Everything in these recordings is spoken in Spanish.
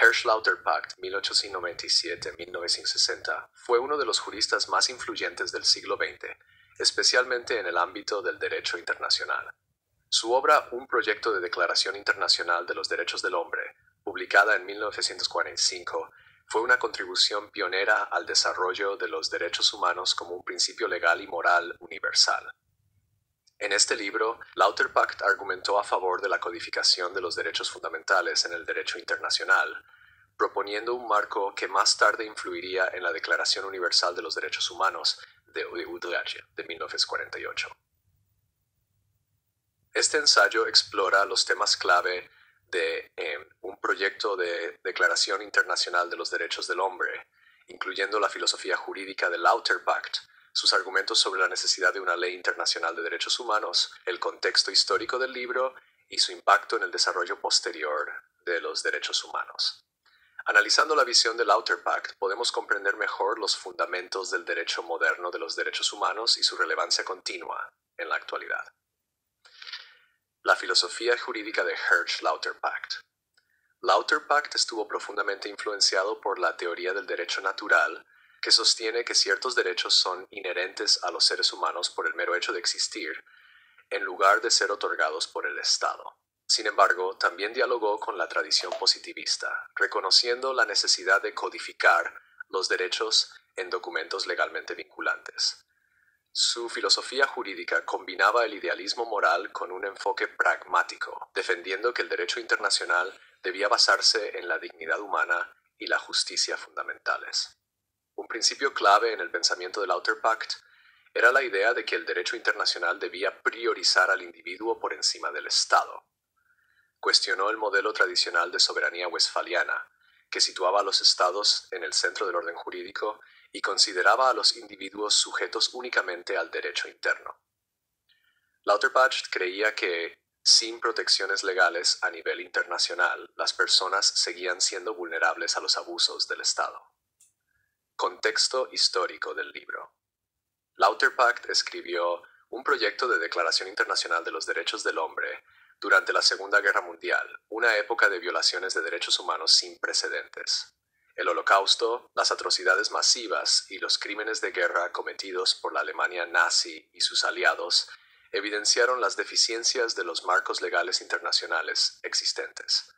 Hersch-Lauterpacht, 1897-1960, fue uno de los juristas más influyentes del siglo XX, especialmente en el ámbito del derecho internacional. Su obra Un proyecto de Declaración Internacional de los Derechos del Hombre, publicada en 1945, fue una contribución pionera al desarrollo de los derechos humanos como un principio legal y moral universal. En este libro, Lauterpacht argumentó a favor de la codificación de los derechos fundamentales en el derecho internacional, proponiendo un marco que más tarde influiría en la Declaración Universal de los Derechos Humanos de Utrecht de 1948. Este ensayo explora los temas clave de un proyecto de Declaración Internacional de los Derechos del Hombre, incluyendo la filosofía jurídica de Lauterpacht, sus argumentos sobre la necesidad de una ley internacional de derechos humanos, el contexto histórico del libro y su impacto en el desarrollo posterior de los derechos humanos. Analizando la visión de Lauterpacht, podemos comprender mejor los fundamentos del derecho moderno de los derechos humanos y su relevancia continua en la actualidad. La filosofía jurídica de Hersch-Lauterpacht. Lauterpacht estuvo profundamente influenciado por la teoría del derecho natural, que sostiene que ciertos derechos son inherentes a los seres humanos por el mero hecho de existir, en lugar de ser otorgados por el Estado. Sin embargo, también dialogó con la tradición positivista, reconociendo la necesidad de codificar los derechos en documentos legalmente vinculantes. Su filosofía jurídica combinaba el idealismo moral con un enfoque pragmático, defendiendo que el derecho internacional debía basarse en la dignidad humana y la justicia fundamentales. Un principio clave en el pensamiento de Lauterpacht era la idea de que el derecho internacional debía priorizar al individuo por encima del Estado. Cuestionó el modelo tradicional de soberanía westfaliana, que situaba a los estados en el centro del orden jurídico y consideraba a los individuos sujetos únicamente al derecho interno. Lauterpacht creía que, sin protecciones legales a nivel internacional, las personas seguían siendo vulnerables a los abusos del Estado. Contexto histórico del libro. Lauterpacht escribió Un proyecto de Declaración Internacional de los Derechos del Hombre durante la Segunda Guerra Mundial, una época de violaciones de derechos humanos sin precedentes. El Holocausto, las atrocidades masivas y los crímenes de guerra cometidos por la Alemania nazi y sus aliados evidenciaron las deficiencias de los marcos legales internacionales existentes.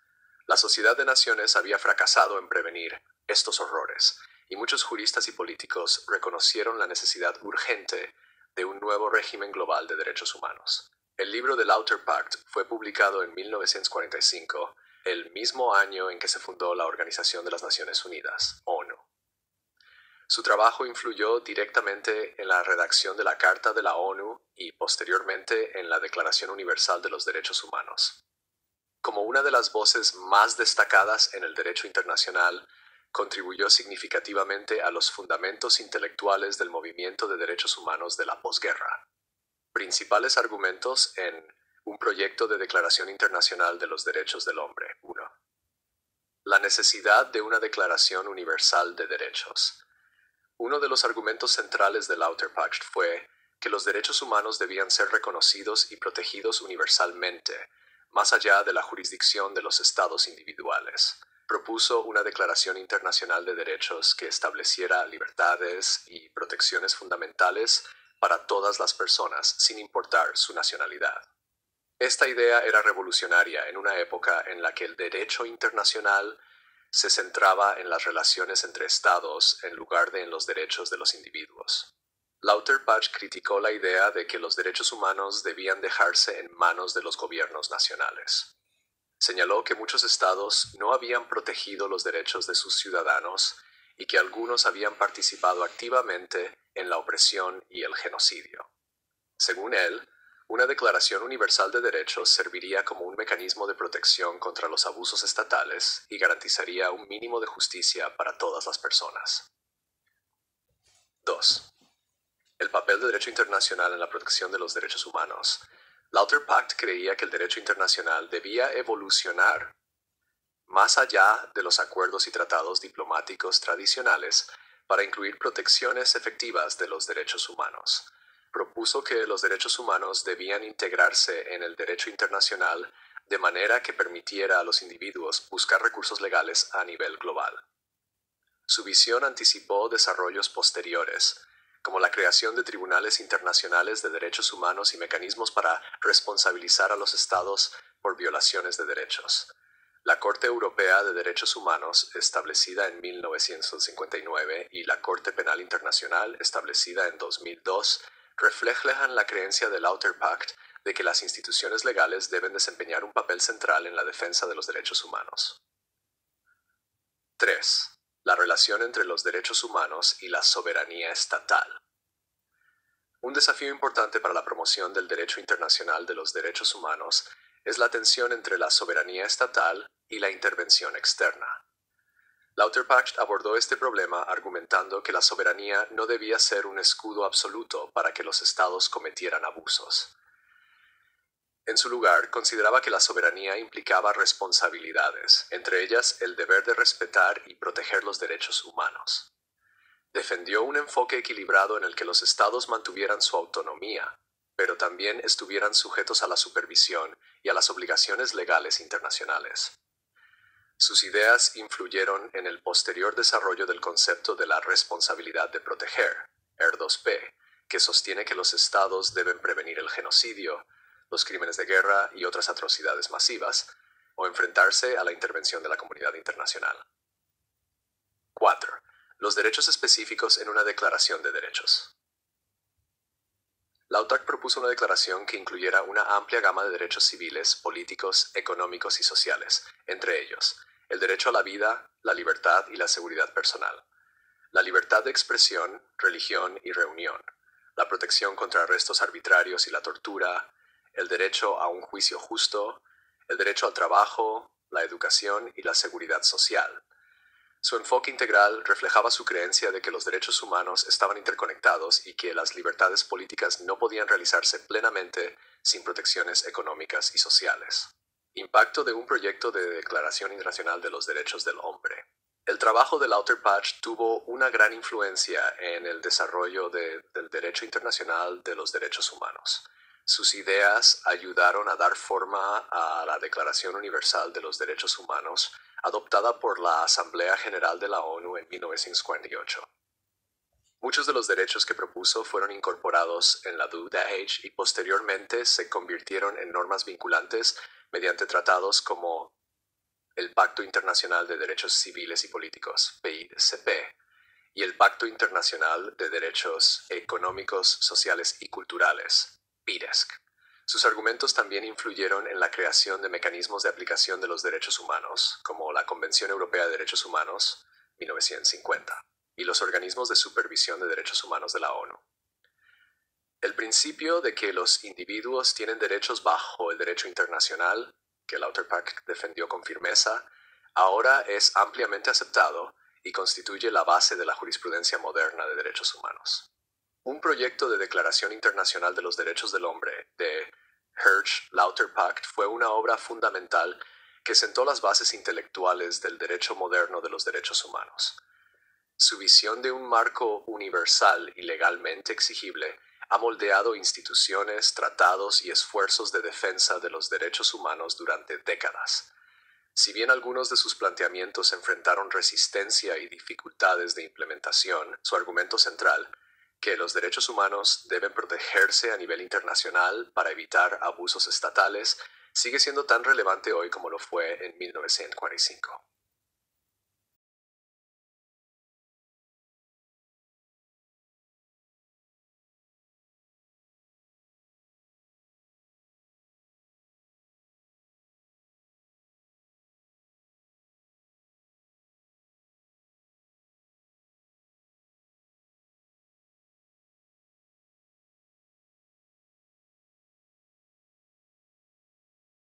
La Sociedad de Naciones había fracasado en prevenir estos horrores, y muchos juristas y políticos reconocieron la necesidad urgente de un nuevo régimen global de derechos humanos. El libro de Lauterpacht fue publicado en 1945, el mismo año en que se fundó la Organización de las Naciones Unidas, ONU. Su trabajo influyó directamente en la redacción de la Carta de la ONU y posteriormente en la Declaración Universal de los Derechos Humanos. Como una de las voces más destacadas en el derecho internacional, contribuyó significativamente a los fundamentos intelectuales del movimiento de derechos humanos de la posguerra. Principales argumentos en Un proyecto de Declaración Internacional de los Derechos del Hombre. 1. La necesidad de una Declaración Universal de Derechos. Uno de los argumentos centrales de Lauterpacht fue que los derechos humanos debían ser reconocidos y protegidos universalmente, más allá de la jurisdicción de los estados individuales. Propuso una Declaración Internacional de Derechos que estableciera libertades y protecciones fundamentales para todas las personas, sin importar su nacionalidad. Esta idea era revolucionaria en una época en la que el derecho internacional se centraba en las relaciones entre estados en lugar de en los derechos de los individuos. Lauterpacht criticó la idea de que los derechos humanos debían dejarse en manos de los gobiernos nacionales. Señaló que muchos estados no habían protegido los derechos de sus ciudadanos y que algunos habían participado activamente en la opresión y el genocidio. Según él, una Declaración Universal de Derechos serviría como un mecanismo de protección contra los abusos estatales y garantizaría un mínimo de justicia para todas las personas. 2. El papel del derecho internacional en la protección de los derechos humanos. Lauterpacht creía que el derecho internacional debía evolucionar más allá de los acuerdos y tratados diplomáticos tradicionales para incluir protecciones efectivas de los derechos humanos. Propuso que los derechos humanos debían integrarse en el derecho internacional de manera que permitiera a los individuos buscar recursos legales a nivel global. Su visión anticipó desarrollos posteriores, como la creación de tribunales internacionales de derechos humanos y mecanismos para responsabilizar a los estados por violaciones de derechos. La Corte Europea de Derechos Humanos, establecida en 1959, y la Corte Penal Internacional, establecida en 2002, reflejan la creencia del Outer Pact de que las instituciones legales deben desempeñar un papel central en la defensa de los derechos humanos. 3. La relación entre los derechos humanos y la soberanía estatal. Un desafío importante para la promoción del derecho internacional de los derechos humanos es la tensión entre la soberanía estatal y la intervención externa. Lauterpacht abordó este problema argumentando que la soberanía no debía ser un escudo absoluto para que los estados cometieran abusos. En su lugar, consideraba que la soberanía implicaba responsabilidades, entre ellas el deber de respetar y proteger los derechos humanos. Defendió un enfoque equilibrado en el que los estados mantuvieran su autonomía, pero también estuvieran sujetos a la supervisión y a las obligaciones legales internacionales. Sus ideas influyeron en el posterior desarrollo del concepto de la responsabilidad de proteger, R2P, que sostiene que los estados deben prevenir el genocidio, los crímenes de guerra y otras atrocidades masivas, o enfrentarse a la intervención de la comunidad internacional. 4. Los derechos específicos en una declaración de derechos. La OTAC propuso una declaración que incluyera una amplia gama de derechos civiles, políticos, económicos y sociales, entre ellos, el derecho a la vida, la libertad y la seguridad personal, la libertad de expresión, religión y reunión, la protección contra arrestos arbitrarios y la tortura, el derecho a un juicio justo, el derecho al trabajo, la educación y la seguridad social. Su enfoque integral reflejaba su creencia de que los derechos humanos estaban interconectados y que las libertades políticas no podían realizarse plenamente sin protecciones económicas y sociales. Impacto de un proyecto de Declaración Internacional de los Derechos del Hombre. El trabajo de Lauterpacht tuvo una gran influencia en el desarrollo del derecho internacional de los derechos humanos. Sus ideas ayudaron a dar forma a la Declaración Universal de los Derechos Humanos, adoptada por la Asamblea General de la ONU en 1948. Muchos de los derechos que propuso fueron incorporados en la DAH y posteriormente se convirtieron en normas vinculantes mediante tratados como el Pacto Internacional de Derechos Civiles y Políticos, PICP, y el Pacto Internacional de Derechos Económicos, Sociales y Culturales, PIDESC. Sus argumentos también influyeron en la creación de mecanismos de aplicación de los derechos humanos, como la Convención Europea de Derechos Humanos, 1950, y los organismos de supervisión de derechos humanos de la ONU. El principio de que los individuos tienen derechos bajo el derecho internacional, que Lauterpacht defendió con firmeza, ahora es ampliamente aceptado y constituye la base de la jurisprudencia moderna de derechos humanos. Un proyecto de Declaración Internacional de los Derechos del Hombre de Hirsch-Lauterpacht fue una obra fundamental que sentó las bases intelectuales del derecho moderno de los derechos humanos. Su visión de un marco universal y legalmente exigible ha moldeado instituciones, tratados y esfuerzos de defensa de los derechos humanos durante décadas. Si bien algunos de sus planteamientos enfrentaron resistencia y dificultades de implementación, su argumento central, que los derechos humanos deben protegerse a nivel internacional para evitar abusos estatales, sigue siendo tan relevante hoy como lo fue en 1945.